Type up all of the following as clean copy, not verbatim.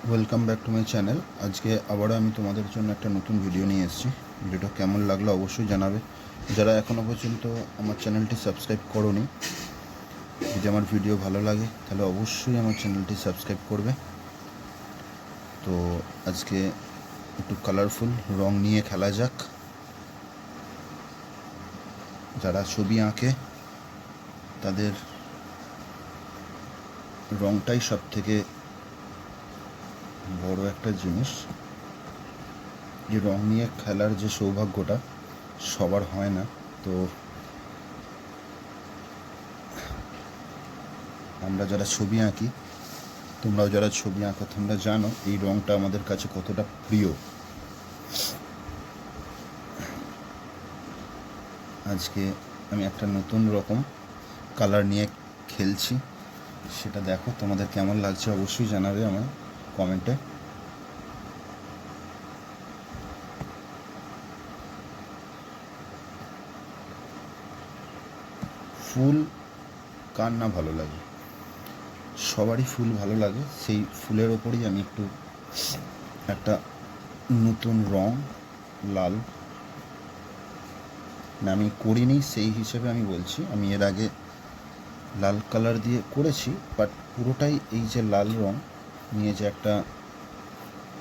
Welcome back to my channel. আজকে আবারও আমি তোমাদের জন্য একটা নতুন ভিডিও নিয়ে এসেছি। ভিডিওটা কেমন লাগলো অবশ্যই জানাবে। যারা এখনও পর্যন্ত আমার চ্যানেলটি সাবস্ক্রাইব করোনি, যদি আমার ভিডিও ভালো লাগে তাহলে অবশ্যই আমার চ্যানেলটি সাবস্ক্রাইব করবে। তো আজকে একটু কালারফুল রং নিয়ে খেলা যাক। যারা ছবি আঁকে তাদের রংটাই সব থেকে বড় একটা জিনিস। এই রং নিয়ে খেলার যে সৌভাগ্যটা সবার হয় না। তো আমরা যারা ছবি আঁকি, তোমরাও যারা ছবি আঁকো, তোমরা জানো এই রঙটা আমাদের কাছে কতটা প্রিয়। আজকে আমি একটা নতুন রকম কালার নিয়ে খেলছি, সেটা দেখো তোমাদের কেমন লাগছে অবশ্যই জানাবে আমার কমেন্টে। ফুল কার না ভালো লাগে, সবারই ফুল ভালো লাগে। সেই ফুলের ওপরেই আমি একটা নতুন রং লাল না, আমি করিনি সেই হিসেবে আমি বলছি। আমি এর আগে লাল কালার দিয়ে করেছি, বাট পুরোটাই এই যে লাল রং নিয়ে যে একটা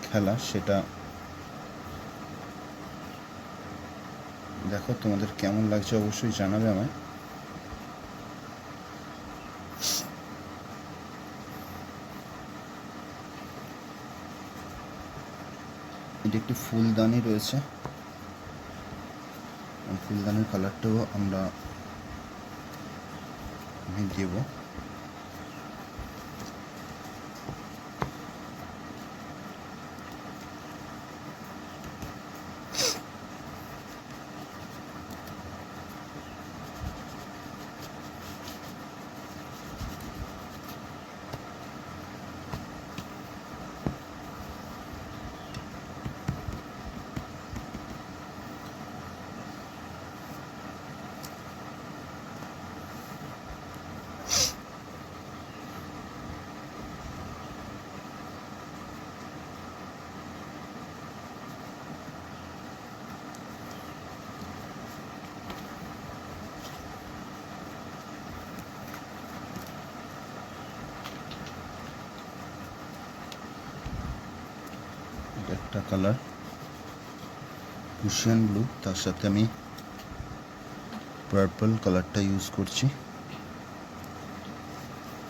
খেলা, সেটা দেখো তোমাদের কেমন লাগছে অবশ্যই জানাবে আমায়। এটি একটি ফুলদানি রয়েছে, ফুলদানির কালারটাও আমি দেবো। এটা একটা কালার কুশিয়ান ব্লু, তার সাথে আমি পার্পল কালারটা ইউজ করছি।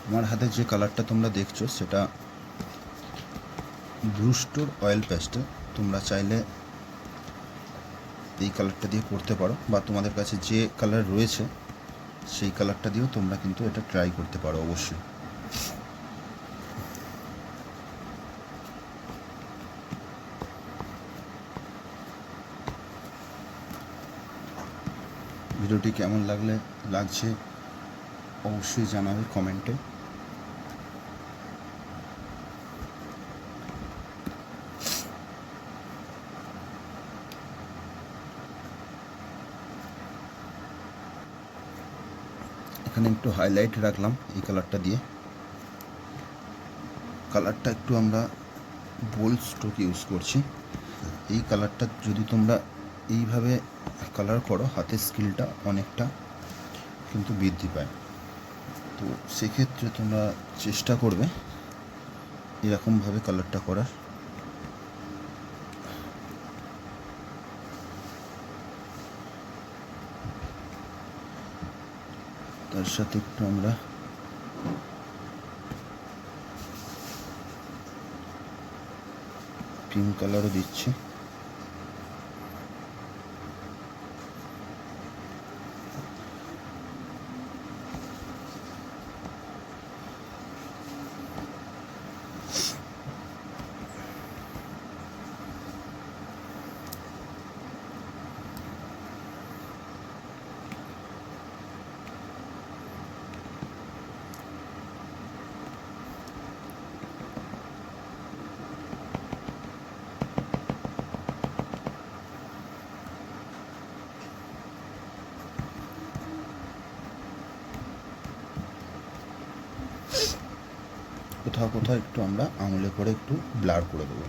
আমার হাতে যে কালারটা তোমরা দেখছো সেটা ব্রুস্টোর অয়েল প্যাস্টেল। তোমরা চাইলে এই কালারটা দিয়ে করতে পারো, বা তোমাদের কাছে যে কালার রয়েছে সেই কালারটা দিয়েও তোমরা কিন্তু এটা ট্রাই করতে পারো অবশ্যই। ভিডিওটি কেমন লাগছে অবশ্যই জানাবে কমেন্টে। এখানে একটু হাইলাইট রাখলাম এই কালারটা দিয়ে। কালারটা একটু আমরা বোল্ড স্ট্রোক ইউজ করছি। এই কালারটা যদি তোমরা এইভাবে কালার করো, হাতের স্কিলটা অনেকটা কিন্তু বৃদ্ধি পায়। তো সেক্ষেত্রে তোমরা চেষ্টা করবে এরকমভাবে কালারটা করার। তার সাথে একটু আমরা পিঙ্ক কালারও দিচ্ছি। কোথাও কোথাও একটু আমরা আঙুলে করে একটু ব্লার করে দেবো।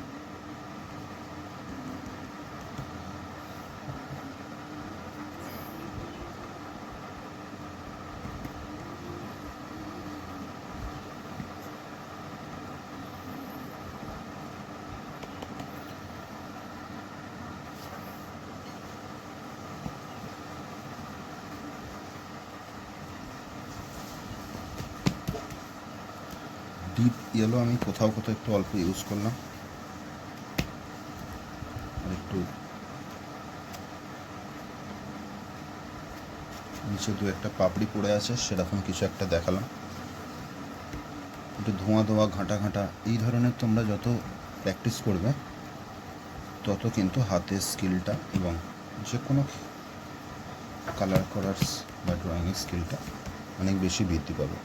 ডিপ ইয়েলো আমি কোথাও কোথাও একটু অল্প ইউজ করলাম, আর একটু নিচে দু একটা পাপড়ি পড়ে আছে সেরকম কিছু একটা দেখালাম। একটু ধোঁয়া ধোঁয়া ঘাঁটা ঘাঁটা এই ধরনের তোমরা যত প্র্যাকটিস করবে তত কিন্তু হাতের স্কিলটা এবং যে কোনো কালার করার বা ড্রয়িংয়ের স্কিলটা অনেক বেশি বৃদ্ধি পাবে।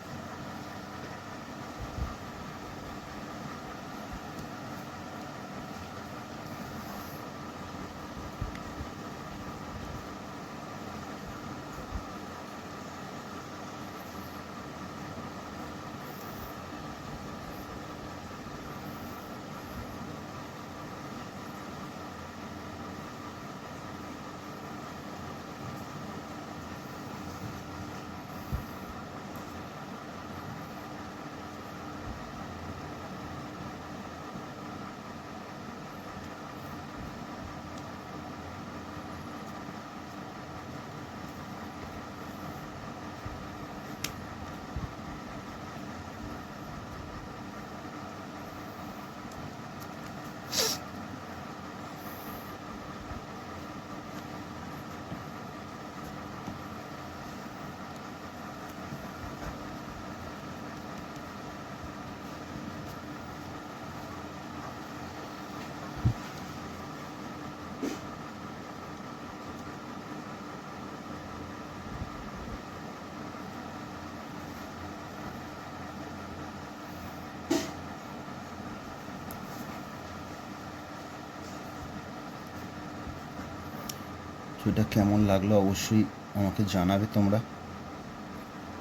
তো এটা কেমন লাগলো অবশ্যই আমাকে জানাবে তোমরা,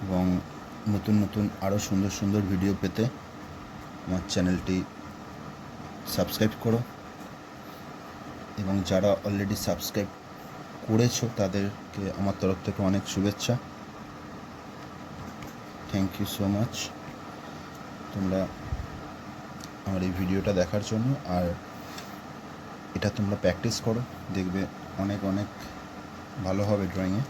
এবং নতুন নতুন আরও সুন্দর সুন্দর ভিডিও পেতে আমার চ্যানেলটি সাবস্ক্রাইব করো, এবং যারা অলরেডি সাবস্ক্রাইব করেছো তাদেরকে আমার তরফ থেকে অনেক শুভেচ্ছা। থ্যাংক ইউ সো মাচ তোমরা আমার এই ভিডিওটা দেখার জন্য। আর এটা তোমরা প্র্যাকটিস করো, দেখবে অনেক অনেক ভালো হবে ড্রয়িংয়ে।